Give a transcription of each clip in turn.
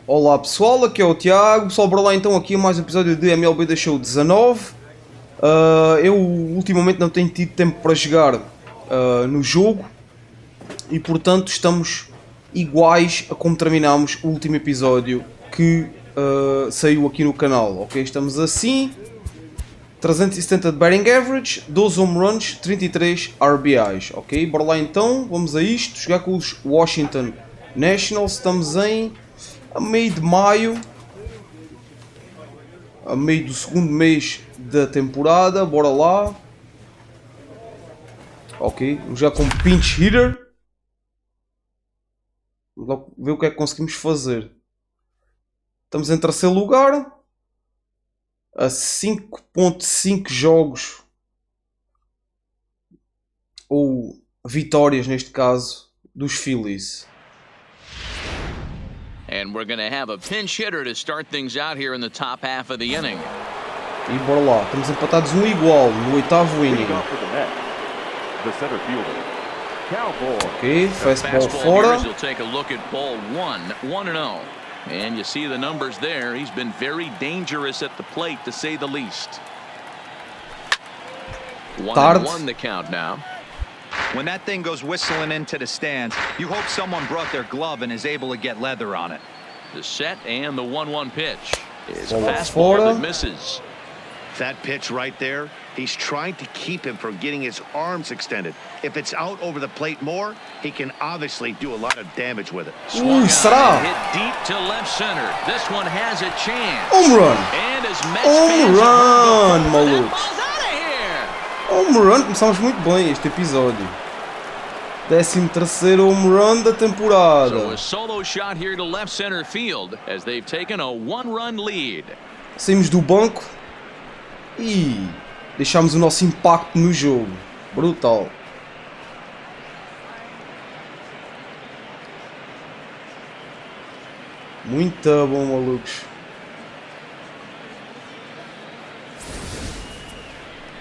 Olá pessoal, aqui é o Tiago. Pessoal, bora lá então aqui a mais um episódio de MLB The Show 19. Eu ultimamente não tenho tido tempo para jogar no jogo e portanto estamos iguais a como terminámos o último episódio que saiu aqui no canal, ok? Estamos assim, 370 de batting average, 12 home runs, 33 RBIs, ok? Bora lá então, vamos a isto, jogar com os Washington Nationals. Estamos a meio de maio, a meio do segundo mês da temporada. Bora lá. Ok, vamos jogar com pinch hitter. Vamos lá ver o que é que conseguimos fazer. Estamos em terceiro lugar, a 5.5 jogos, ou vitórias neste caso, dos Phillies. And we're going to have a pinch hitter to start things out here in the top half of the inning. E bora lá, estamos empatados um igual no oitavo inning. Ok, fastball fora. He'll take a look at ball 1-0. And you see the numbers there. He's been very dangerous at the plate, to say the least. 1-1 the count now. When that thing goes whistling into the stands, you hope someone brought their glove and is able to get leather on it. The set and the 1-1 pitch is a Ball fastball fora. that misses. That pitch right there, he's trying to keep him from getting his arms extended. If it's out over the plate more, he can obviously do a lot of damage with it. Será? Hit deep to left center. This one has a chance. Home run! And as Mets Home fans run, that malucos! ball's out of here. Home run, começamos muito bem este episódio. 13º home run da temporada. So a solo shot here to left center field as they've taken a one-run lead. Saímos do banco e deixámos o nosso impacto no jogo. Brutal. Muito bom, malucos.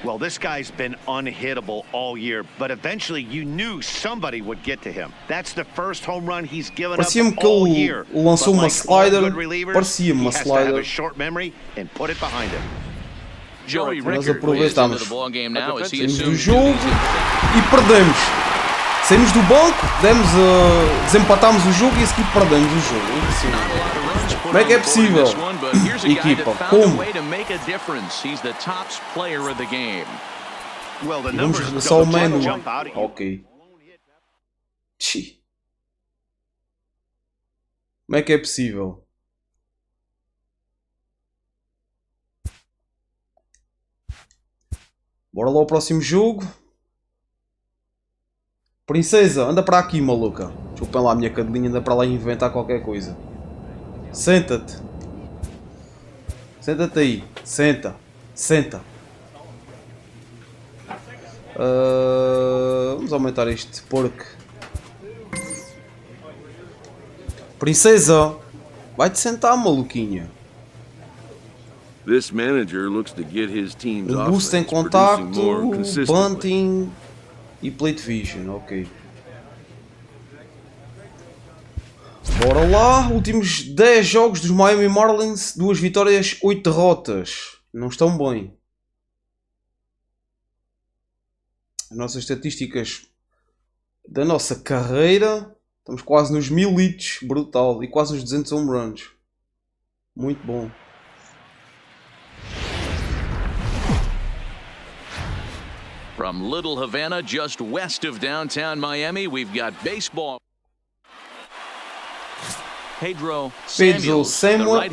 Well, this guy's been unhittable all year, but eventually you knew somebody would get to him. That's the first home run he's given up Parecia-me que all ele year. lançou uma But like all slider. good relievers, Parecia-me he uma has to have slider. a short memory and put it behind him. Joey Nós Rickard is into aproveitamos. the ball game now as he Saímos do assumes jogo e perdemos. Saímos do banco, desempatámos o jogo e a seguir perdemos o jogo. Impressionante. Como é que é possível? Equipa, como? Well, the Vamos numbers regressar ao don't menu. jump out at you. Ok. Tchi. Como é que é possível? Bora lá ao próximo jogo. Princesa, anda para aqui, maluca. Desculpem lá a minha cadelinha, anda para lá inventar qualquer coisa. Senta-te. Senta-te aí. Senta. Senta. Vamos aumentar este porco. Princesa, vai-te sentar, maluquinha. This manager looks to get his team's Boost em offense producing contacto, more consistently. bunting e plate vision, ok. Bora lá, últimos 10 jogos dos Miami Marlins, 2 vitórias, 8 derrotas. Não estão bem. As nossas estatísticas da nossa carreira, estamos quase nos 1000 hits, brutal, e quase nos 200 home runs. Muito bom. From Little Havana, just west of downtown Miami, we've got baseball. Pedro Samuels, Samuels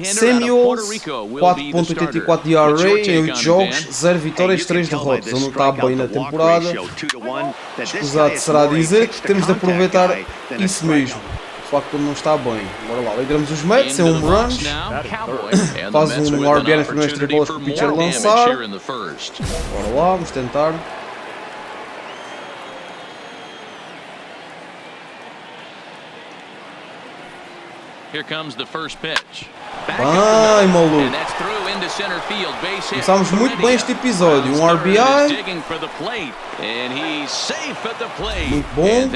4.84 de ERA em 8 jogos, 0 vitórias, 3 derrotas. Ele não está bem na temporada. Escusado será dizer que temos de aproveitar isso mesmo. O facto de ele não está bem. Bora lá, lideramos os Mets em home runs. Faz um RBI nas primeiras 3 bolas que o pitcher lançar. Bora lá, vamos tentar. Here comes the first pitch. Ai, maluco. Começámos muito bem este episódio. Um RBI. Muito bom.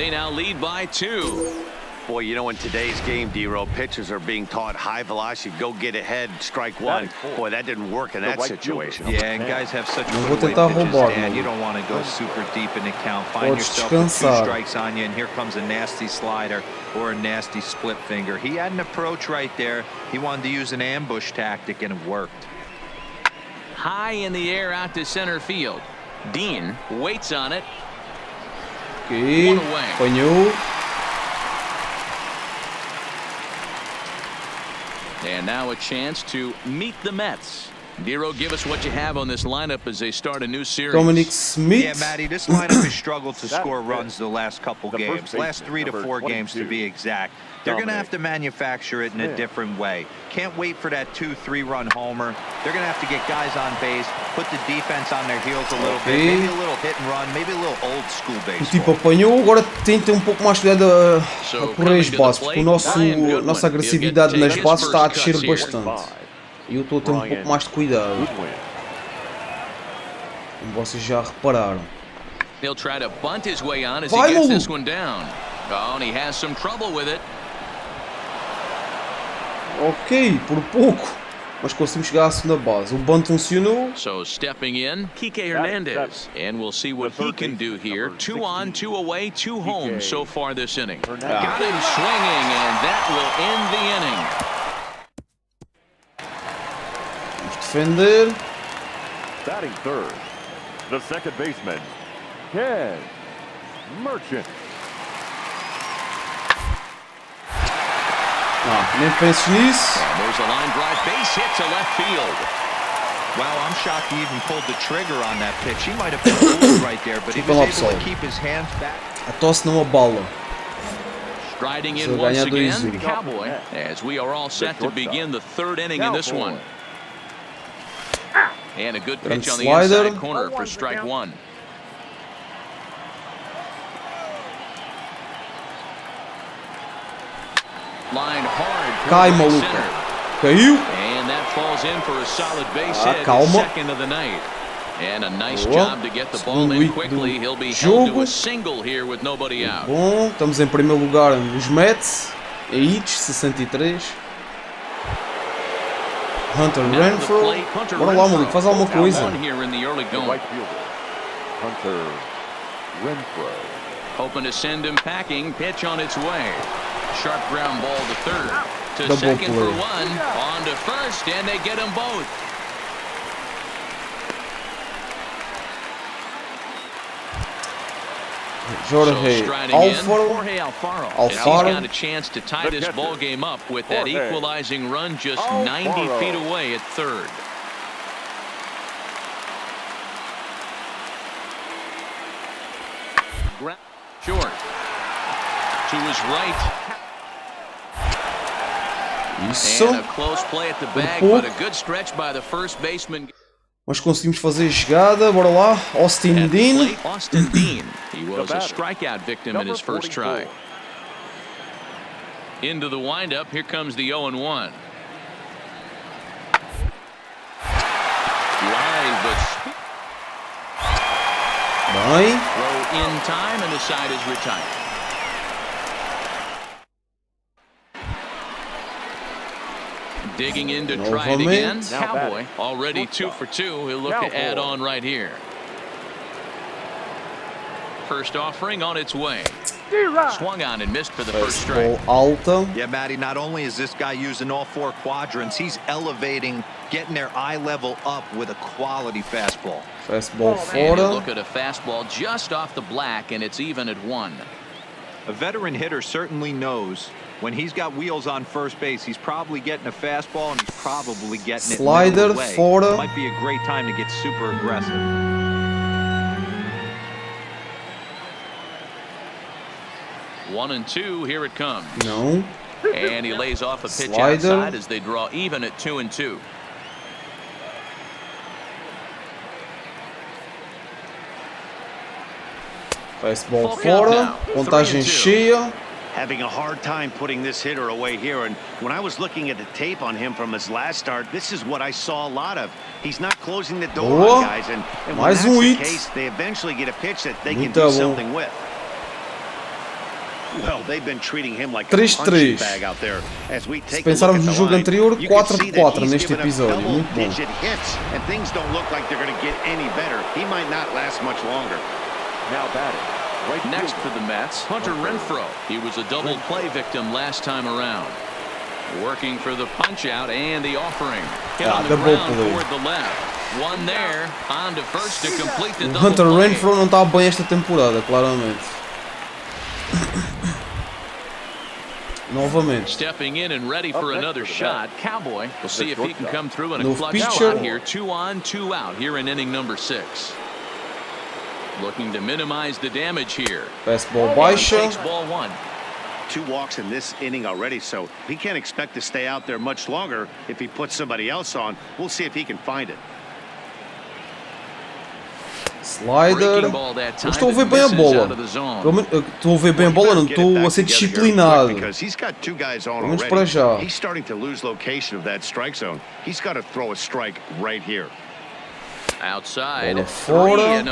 Boy, you know, in today's game, D-Row, pitchers are being taught high velocity, go get ahead, strike one. Boy, that didn't work in that situation. Yeah, and guys have such Não vou good weight tentar pitches, roubar, Dan. não. You don't want to go super deep in the count. Find Pode yourself with 2 descansar. strikes on you, and here comes a nasty slider or a nasty split finger. He had an approach right there. He wanted to use an ambush tactic, and it worked. High in the air out to center field. Dean waits on it. Ok, One away. apanhou. And now a chance to meet the Mets. Dero, give us what you have on this lineup as they start a new series. Dominic Smith. Yeah, Matty, this lineup has struggled to score runs the last couple games. Last 3 to 4 games to be exact. They're going to have to manufacture it in a different way. Can't wait for that 2-3 run homer. They're going to have to get guys on base, put the defense on their heels a little bit, maybe a little hit and run, maybe a little old school O baseball. tipo apanhou, agora tem que ter um pouco mais cuidado a correr as bases, porque nossa agressividade nas bases está a descer bastante. E eu estou a ter um pouco mais de cuidado. Como vocês já repararam. He'll try to bunt his way on as Vai, he gets maluco. this one down. Oh, and he has some trouble with it. Ok, por pouco. Mas conseguimos chegar à segunda base. O bunt funcionou. So stepping in, Kike Hernandez. And we'll see what he can do here. 2 on, 2 away, 2 home so far this inning. Got him swinging, and that will end the inning. Vamos defender. Batting third, the second baseman, Ken Merchant. Nem penses nisso. And there's a line drive, base hit to left field. Wow, I'm shocked he even pulled the trigger on that pitch. He might have been fooled right there, but he was able to keep his hands back. A tosse não abala. Striding So in once ganha again, 2-1. Cowboy, as we are all set to begin the 3rd inning in this one. And a good pitch on the slider. inside corner for strike 1. Line hard. Cai, toward maluco. center. Caiu. And that falls in for a solid base hit. calma. Second of the night. And a nice Boa. job to get the ball Segundo in hit quickly. do He'll be held to jogo. a single here with nobody out. Bom, estamos em primeiro lugar nos Mets. É hits, 63. Hunter Now to the Renfroe. plate, Hunter Bora lá, Renfroe. maluco, faz alguma Out coisa. one here in the early The going. right fielder, Hunter Renfroe. Hoping to send him packing. Pitch on its way. Sharp ground ball to third. To Double second for play. 1. On to first, and they get them both. Jorge So striding in, Alfaro. Jorge Alfaro. And he's Alfaro. got a chance to tie this ball game up with that Jorge equalizing run just 90 Alfaro. feet away at third. Short. To his right. Isso. And a close play at the bag, pouco. but a good stretch by the first baseman. Mas conseguimos fazer jogada. Bora lá. Austin At the Dean. plate, Austin Dean. He was a batter, strikeout victim in his first try. Into the windup. Here comes the 0-1. Live, but Bem. throw in time, and the side is retired. Digging in to try it again. Novamente. Cowboy already 2 for 2. He'll look to add on right here. First offering on its way. Swung on and missed for the first strike. Fastball alta. Yeah, Matty, not only is this guy using all 4 quadrants, he's elevating, getting their eye level up with a quality fastball. Fastball And you fora. look at a fastball just off the black, and it's even at 1. A veteran hitter certainly knows when he's got wheels on first base, he's probably getting a fastball and he's probably getting it Slider middle of the way. fora. Might be a great time to get super aggressive. 1-2. Here it comes. Não. And he lays off a pitch Slider. outside as they draw even at 2-2. Fastball Full count fora. now. Contagem 3-2. cheia. Having a hard time putting this hitter away here. And when I was looking at the tape on him from his last start, this is what I saw a lot of. He's not closing the door Boa. on guys. And when Mais that's the hit. case, they eventually get a pitch that they can Muito do bom. something with. 3-3. Se pensarmos no jogo anterior, 4-4 neste episódio. Muito bom. Next for the Mets, Hunter Renfroe. He was a double play victim last time around. Working for the punch out and the offering. Hit on the ground toward the left. One there, on to first to complete the double play. Hunter Renfroe não está bem esta temporada, claramente. Novamente. Stepping in and ready for another shot. Cowboy. We'll see if he can come through in a clutch pitcher. spot here. 2 on, 2 out here in inning number 6. Looking to minimize the damage here. Baseball baixa. Takes ball 1. 2 walks in this inning already, so he can't expect to stay out there much longer. If he puts somebody else on, we'll see if he can find it. Slider. Eu estou a ver bem a bola. Estou a ver bem a bola, não estou a ser disciplinado. Pelo menos para já. He's starting to lose location of that strike zone. He's got to throw a strike right here. Outside. Bola fora.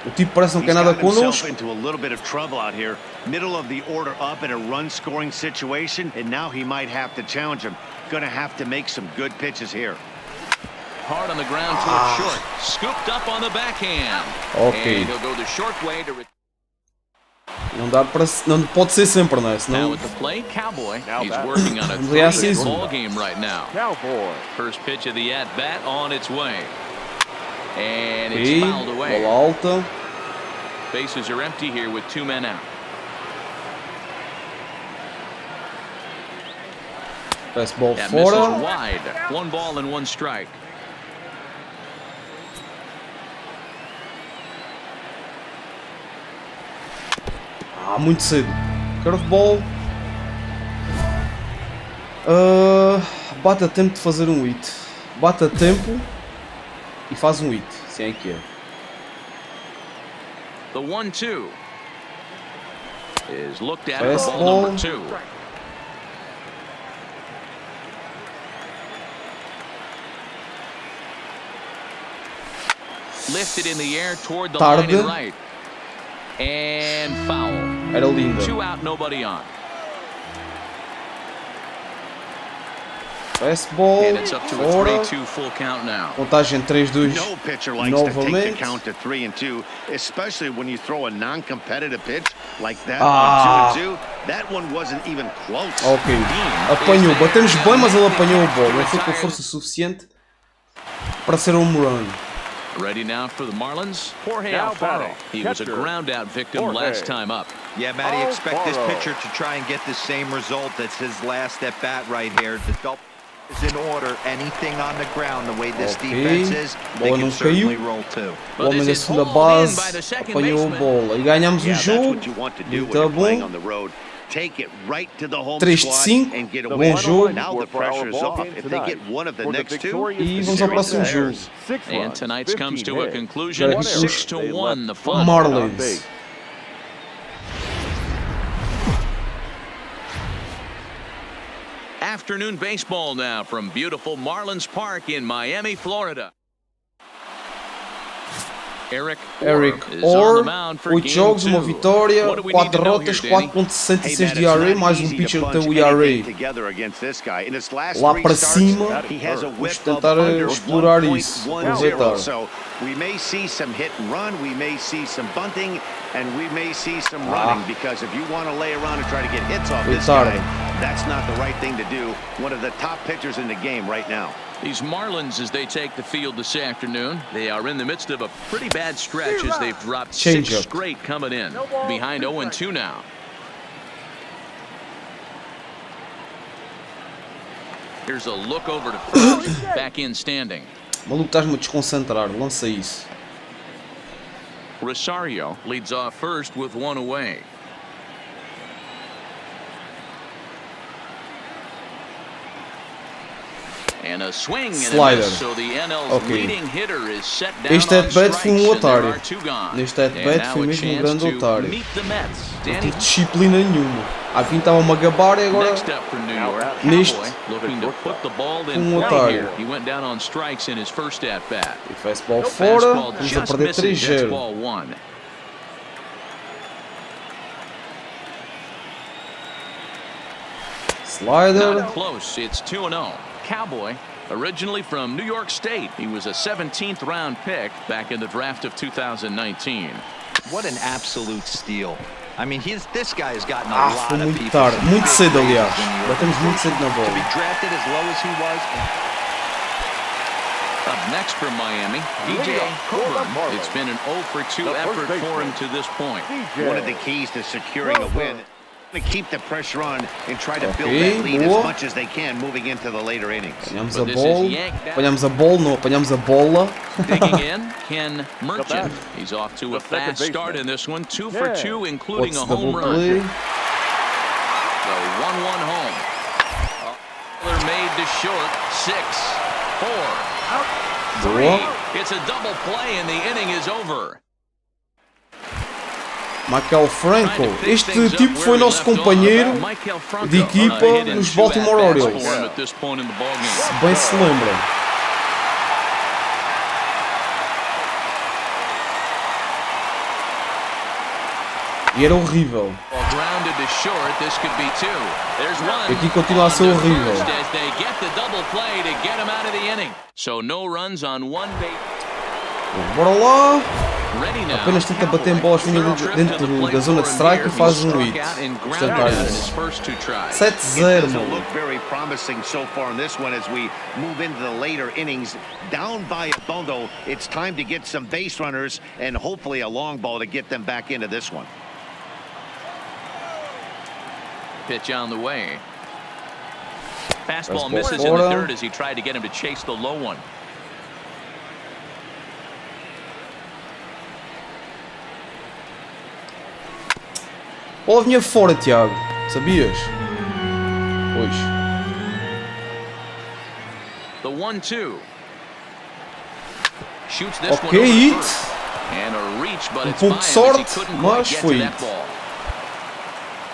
O tipo parece não quer nada connosco. Into a little bit of trouble out here. Middle of the order up in a run-scoring situation, and now he might have to challenge him. Going to have to make some good pitches here. Hard on the ground towards short. Scooped up on the backhand. Ok. And he'll go the short way to Não dá para, não pode ser sempre, não é? now Senão at the plate, Cowboy. He's working on a Vamos ver a 3-hit season. ball game right now. Cowboy. First pitch of the at bat on its way, and it's ok, fouled away. bola alta. Bases are empty here with 2 men out. Baseball That misses fora. wide. 1 ball and 1 strike. Muito cedo. Curveball. Bate a tempo de fazer um hit. Bate a tempo e faz um hit. Assim é que é. The 1-2 is looked at for Baseball. ball number 2. Lifted in the air toward the line and right. And foul. Era linda. 2 out, nobody on. Baseball And it's up to a fora. 3-2 full count now. Contagem 3-2 No pitcher likes to take the novamente. count to 3-2, especially when you throw a non-competitive pitch like that Ah. on 2-2. That one wasn't even close. Ok. Apanhou. Batemos bem, mas ele apanhou a bola. Não foi com força suficiente para ser um home run. Ready now for the Marlins. Jorge Now Alfaro. batting, He was a catcher, ground out victim Jorge. last time up. Yeah, Matty, expect this Alfaro. pitcher to try and get the same result as his last at bat right here. The double is in order. Anything on the ground, the way this Ok. defense is, they Bola can não certainly caiu. roll too. O homem da segunda base apanhou a bola e ganhamos o Yeah, that's jogo. what you want to do when Muito you're playing bom. on the road. Take it right to the home 3-5, squad and get a bom win. jogo. Now the pressure is off. If they get one of the next two, E vamos ao próximo jogo. And tonight's comes to a conclusion. Agora aqui 6-1 the final. Marlins. Afternoon baseball now from beautiful Marlins Park in Miami, Florida. Eric Orr, 8 jogos, uma vitória, 4 derrotas, 4.66 de ERA, mais um pitcher que tem o ERA lá para cima. Vamos tentar explorar isso. Vamos tentar. We may see some hit and run, we may see some bunting, and we may see some running, because if you want to lay around and try to get hits off this guy, that's not the right thing to do. One of the top pitchers in the game right now. These Marlins, as they take the field this afternoon, they are in the midst of a pretty bad stretch as they've dropped 6 straight coming in. Behind 0-2 now. Here's a look over to first, back in standing. Maluco, estás-me a desconcentrar, lança isso. Rosario leads off first with 1 away. And a swing and a miss, so the NL's leading hitter is set down on strikes, and there are 2 gone. Neste at-bat foi mesmo um grande otário. Meet the Mets. Não tive disciplina nenhuma. Há fim estava-me a gabar e agora Next up for New York, neste Cowboy looking to put the ball in play otário. here. He went down on strikes in his first at bat. E fastball fora, Fastball vamos a just perder misses, that's 3-0. ball 1. Slider. Not close. It's 2-0. Cowboy, originally from New York State. He was a 17th round pick back in the draft of 2019. What an absolute steal. I mean, this guy has gotten a lot Foi of muito people. tarde. Muito cedo, aliás. Batemos muito cedo na To be bola. drafted as low as he was. Up next from Miami, DJ Coburn. It's been an 0-for-2 effort for him to this point. One of the keys to securing a win. To keep the pressure on and try to build that lead as much as they can moving into the later innings. Apanhamos a bola. Apanhamos a bola, não apanhamos a bola. Digging in, Ken Merchant. He's off to a fast start in this one. 2-for-2, including a home run. The 1-1 home. Miller made to short. 6, 4, 3. It's a double play and the inning is over. Michael Franco. Este tipo foi nosso companheiro de equipa nos Baltimore Orioles. Se bem se lembram. E era horrível. E aqui continua a ser horrível. Bora lá. Apenas tenta bater em bolas dentro da zona de strike e faz um hit. 7-0, mano. Look very promising so far in this one as we move into the later innings. Down by a bundle, it's time to get some base runners and hopefully a long ball to get them back into this one. Pitch on the way. Fastball misses in the third as he tried to get him to chase the low one. Bola vinha fora, Tiago. Sabias? Pois. The 1-2. Shoots this one Ok, over hit. first. And a reach, but it's pouco by de him as he sorte, couldn't quite mas get foi to that hit. ball.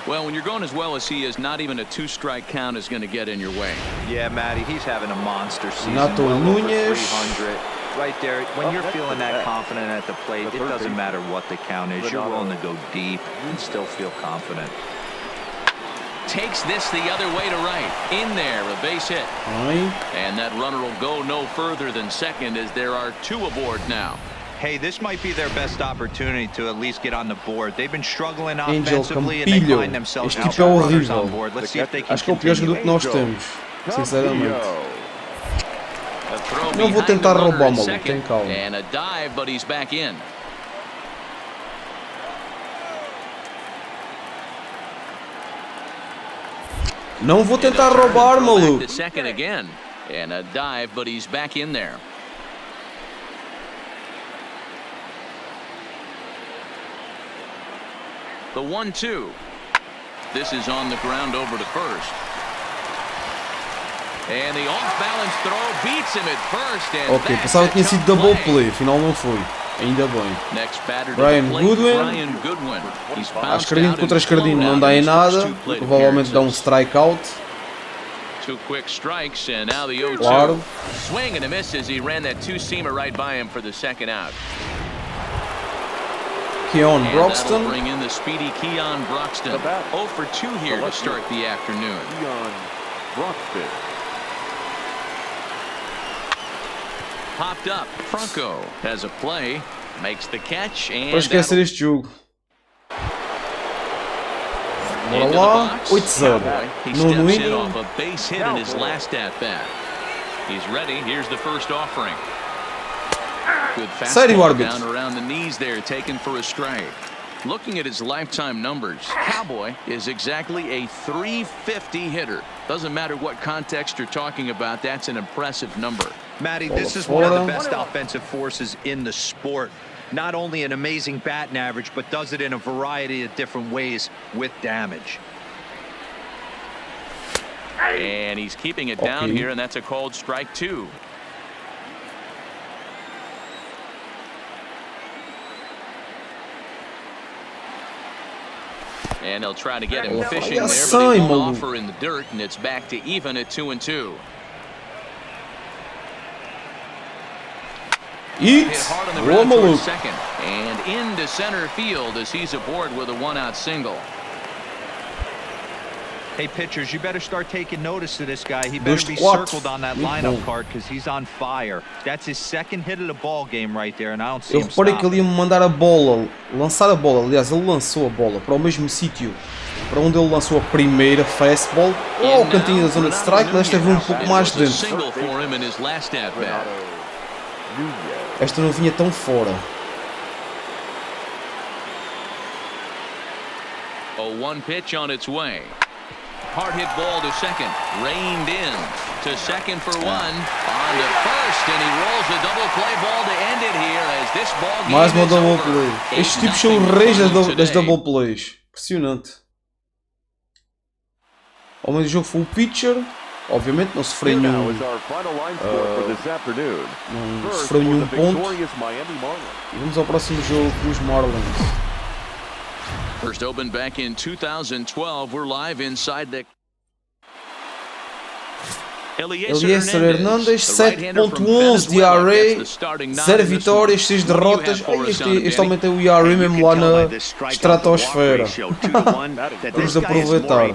Well, when you're going as well as he is, not even a 2-strike count is going to get in your way. Yeah, Matty, he's having a monster season. Nato well over Núñez. 300. Right there, when you're feeling that confident at the plate, it doesn't matter what the count is. You're willing to go deep and still feel confident. Takes this the other way to right. In there, a base hit. And that runner will go no further than second as there are 2 aboard now. Hey, this might be their best opportunity to at least get on the board. They've been struggling Angel offensively and they Campilho. find themselves Este out tipo é runners on horrível. board. Let's see if they can Acho que é o pior jogador que nós temos. Sinceramente. Não vou tentar roubar, maluco. Tem calma. And a dive, but he's back in. Não vou tentar roubar, maluco. Second again. And a dive, but he's back in there. The 1-2. This is on the ground over to first. And the off-balance throw beats him at first. And Ok, pensava que tinha sido double play, afinal não foi. Ainda bem. Brian Goodwin. A escardinho contra escardinho não dá em nada. Provavelmente dá um strikeout. Two quick strikes and now the 0-2. Claro. Swing and a miss as he ran that two-seamer right by him for the second out. Keon And Broxton. that'll bring in the speedy Keon Broxton. 0 for 2 here to start the afternoon. Keon Broxton. Popped up. Franco has a play, makes the catch, and Para esquecer este jogo. Bora lá, 8-0. No inning. Off a base hit in his last at bat. He's ready. Here's the first offering. Good fastball down around the knees there, taken for a strike. Looking at his lifetime numbers, Cowboy is exactly a .350 hitter. Doesn't matter what context you're talking about, that's an impressive number. Matty, this is one of the best offensive forces in the sport. Not only an amazing batting average, but does it in a variety of different ways with damage. And he's keeping it down here, and that's a called strike 2. And they'll try to get him fishing there, but he won't offer in the dirt, and it's back to even at 2-2. Hit hard on the ground towards second, and into center field as he's aboard with a 1-out single. Hey, pitchers, you better start taking notice of this guy. He better be 2-4. circled on that lineup card because he's on fire. That's his second hit of the ball game right there, and I don't see Eu him reparei que ele ia stopping. me mandar a bola, lançar a bola. Aliás, ele lançou a bola para o mesmo sítio para onde ele lançou a primeira fastball. Ou ao cantinho da zona de strike, desta vez um pouco mais dentro. Single for him in his last at bat. Esta não vinha tão fora. A one pitch on its way. Hard hit ball to second. Reined in to second for one. On to first, and he rolls a double play ball to end it here as this ball game Mais uma is double over. play. Estes tipos são os reis das double plays. Impressionante. Ao menos o jogo foi o pitcher. Obviamente não sofreu Here now nenhum, is our final line score for this afternoon. não First sofreu was nenhum the ponto. victorious Miami Marlins. E vamos ao próximo jogo com os Marlins. First opened back in 2012. We're live inside the Eliezer Hernandez, 7.11 de ERA, 0 vitórias, 6 derrotas. Este aumenta o ERA mesmo lá na estratosfera. Temos de aproveitar.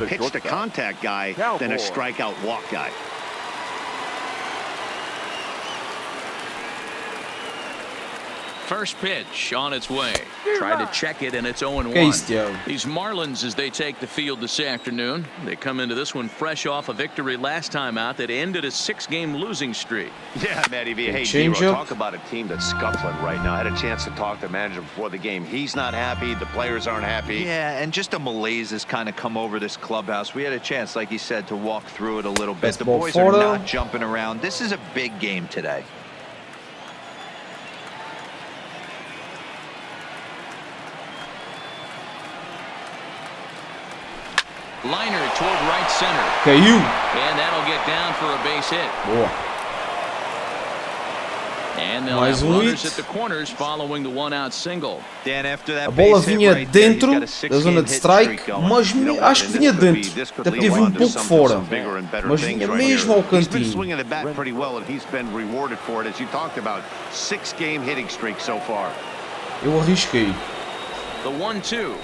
First pitch on its way. Try to check it, and it's 0-1. Que é isso, Thiago? These Marlins, as they take the field this afternoon, they come into this one fresh off a victory last time out that ended a 6-game losing streak. Yeah, Matty V. Hey, Change Dero, up. talk about a team that's scuffling right now. I had a chance to talk to the manager before the game. He's not happy. The players aren't happy. Yeah, and just a malaise has kind of come over this clubhouse. We had a chance, like you said, to walk through it a little bit. The Baseball boys are photo. not jumping around. This is a big game today. Liner toward right center. Caiu. And that'll get down for a base hit. Boa. And they'll Mais have runners hit. at the corners following the one-out single. Dan, after that A bola base hit vinha right there, he's dentro got a da 6-game zona de hit strike, streak going. mas You know what? acho que And vinha this could dentro. this could Deve lead ter vindo on to pouco fora. some bigger and better Mas things vinha right mesmo here. ao He's been cantinho. swinging the bat pretty well, and he's been rewarded for it, as you talked about. 6-game hitting streak so far. Eu arrisquei. The 1-2.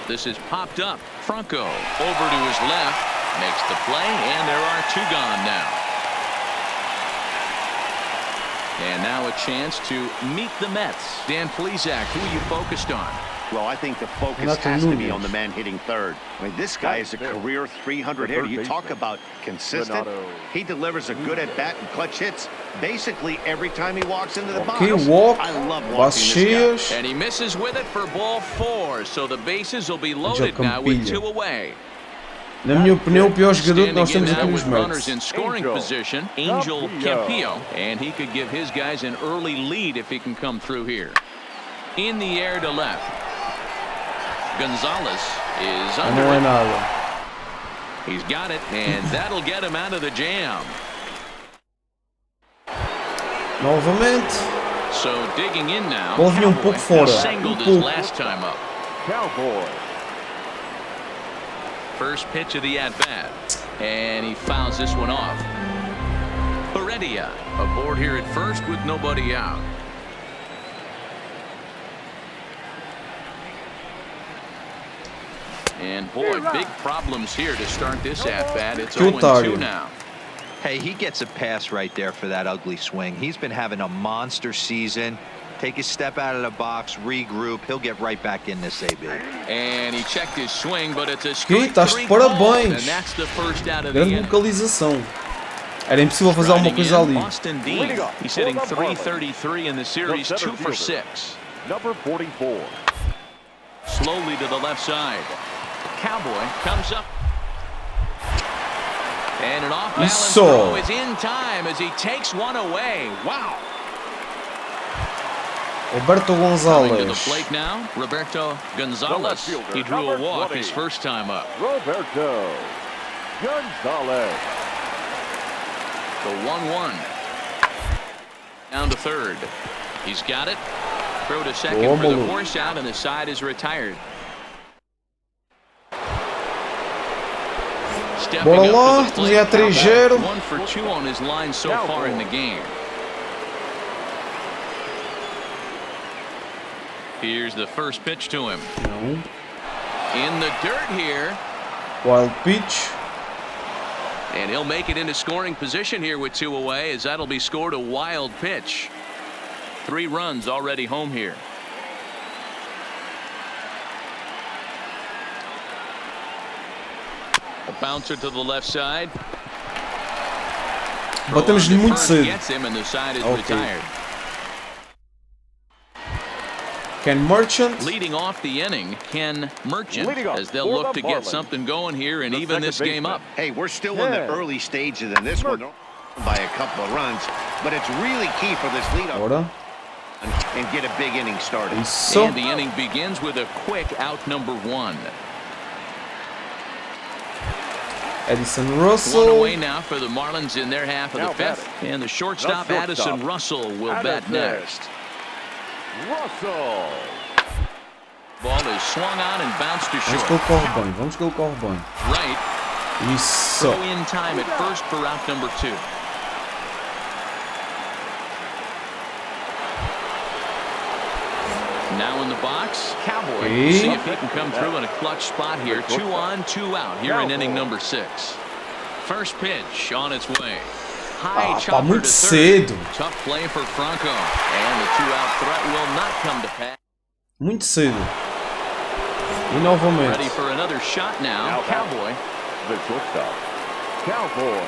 This is popped up. Franco over to his left. Makes the play, and there are 2 gone now. And now a chance to meet the Mets. Dan Plesac, who are you focused on? Well, I think the focus Nothing has to be Nunez. on the man hitting third. I mean, this guy is a career 300 hitter. You talk about consistent. He delivers a good at-bat and clutch hits basically every time he walks into the box. Ok, walk, I love bases watching this guy. cheias. And he misses with it for ball 4. So the bases will be Já loaded now with Campilha. 2 away. Na minha opinião, o pior jogador que nós Standing temos in aqui now nos with runners Mets. in scoring position, Angel Campillo, and he could give his guys an early lead if he can come through here. In the air to left. Gonzalez is Não under é it. nada. He's got it, and that'll get him out of the jam. Novamente. So digging in now. Bola vinha pouco fora. Singled his Pouco. last time up. Cowboy. First pitch of the at-bat, and he fouls this one off. Heredia aboard here at first with nobody out. And boy, big problems here to start this at-bat. It's 0-2 now. Hey, he gets a pass right there for that ugly swing. He's been having a monster season. Take a step out of the box, regroup. He'll get right back in this AB. And he checked his swing, but it's a Ok, strike estás de 3 ball, parabéns. and that's the first out of the Grande inning. localização. Era impossível fazer alguma Riding coisa in, ali. Austin Dean. He's hitting .333 in the series, 2 for 6. Number 44. Slowly to the left side. Cowboy comes up. And an off-balance Isso. throw is in time as he takes one away. Wow. Roberto Coming to the Gonzalez. plate now, Roberto Gonzalez. He drew a walk his first time up. Roberto Gonzalez. The 1-1. Down to third. He's got it. Throw to second for the force out, and the side is retired. Stepping Bora up lá, to the estamos aí a plate. 3-0. 1 for 2 on his line so far in the game. Here's the first pitch to him. Não. In the dirt here. Wild pitch. And he'll make it into scoring position here with 2 away, as that'll be scored a wild pitch. 3 runs already home here. A bouncer to the left side. Batemos-lhe muito cedo. Okay. Ken Merchant. Leading off the inning, Ken Merchant, as they'll look to get something going here and even this game up. Hey, we're still in the early stages in this one by a couple of runs, but it's really key for this leadoff and get a big inning started. And the inning begins with a quick out number 1. Addison Russell. 1 away now for the Marlins in their half of the 5th, and the shortstop Addison Russell will bat next. Russell. Ball is swung on and bounced to short. Vamos que ele corre bem. Right. Isso. Throw in time at first for out number 2. Now in the box, Cowboy. See if he can come through in a clutch spot here. 2 on, 2 out here in inning number 6. First pitch on its way. High chopper to third. Tough play for Franco, and the 2-out threat will not come to pass. Muito cedo. E novamente. Ready for another shot now. Cowboy. The shortstop. Cowboy.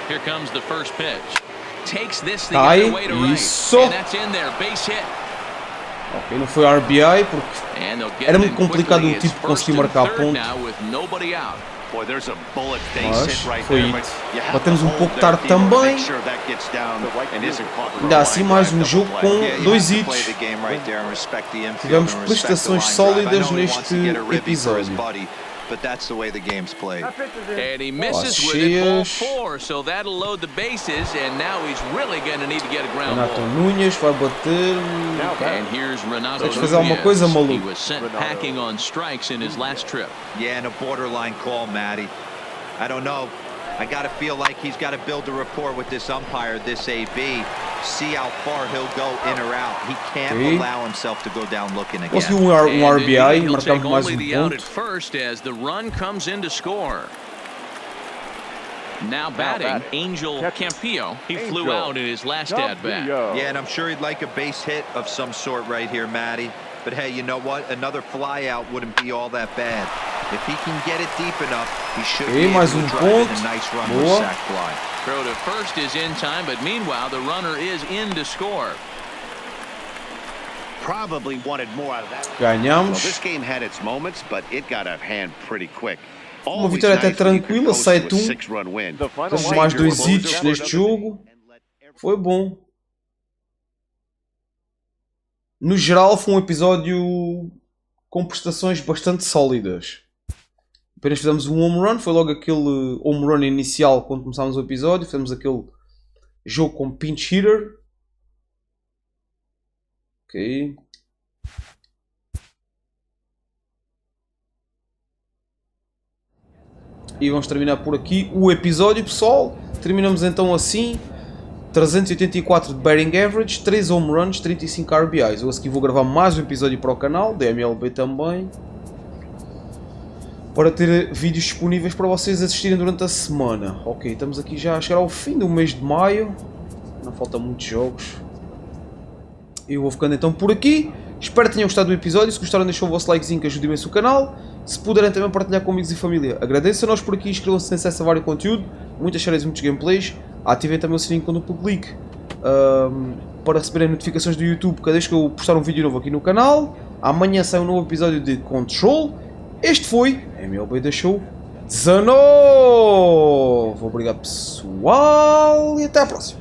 Here comes the first pitch. Takes this the other way to right. And that's in there, base hit. Ok, não foi RBI porque era muito complicado o tipo conseguir marcar ponto. Mas foi hit. Batemos um pouco tarde também. Ainda assim mais um jogo com 2 hits. Tivemos prestações sólidas neste episódio. But that's the way the game's played. And he misses with it, ball 4, so that'll load the bases, and now he's really going to need to get a ground ball. Renato Núñez vai bater. And here's Renato fazer alguma coisa, Núñez. He was sent packing on strikes in his last trip. Yeah, and a borderline call, Matty. I don't know. I got to feel like he's got to build a rapport with this umpire, this AB. See how far he'll go in or out. He can't allow himself to go down looking again. Conseguiu um RBI, marcamos mais um ponto. First as the run comes in to score. Now batting, Angel Campillo. He flew out in his last at-bat. Yeah, and I'm sure he'd like a base hit of some sort right here, Matty. But hey, you know what? Another fly out wouldn't be all that bad. If he can get it deep enough, he should be able to drive in a nice run with sac fly. Throw to first is in time, but meanwhile, the runner is in to score. Probably wanted more out of that. Ganhamos. Well, this game had its moments, but it got out of hand pretty quick. Uma vitória até tranquila, 7-1. Temos mais 2 hits neste jogo. Foi bom. No geral, foi um episódio com prestações bastante sólidas. Apenas fizemos um home run, foi logo aquele home run inicial quando começámos o episódio. Fizemos aquele jogo com pinch hitter. Ok. E vamos terminar por aqui o episódio, pessoal. Terminamos então assim. 384 de batting average, 3 home runs, 35 RBIs. Eu a seguir vou gravar mais um episódio para o canal, da MLB também, para ter vídeos disponíveis para vocês assistirem durante a semana. Ok, estamos aqui já a chegar ao fim do mês de maio. Não faltam muitos jogos. Eu vou ficando então por aqui. Espero que tenham gostado do episódio. Se gostaram, deixem o vosso likezinho que ajuda imenso o canal. Se puderem também partilhar com amigos e família, agradeço a nós por aqui. Inscrevam-se, sem acesso a vários conteúdo, muitas séries e muitos gameplays. Ativem também o sininho com duplo clique para receberem notificações do YouTube cada vez que eu postar um vídeo novo aqui no canal. Amanhã sai um novo episódio de Control. Este foi MLB The Show 19. Obrigado, pessoal, e até à próxima.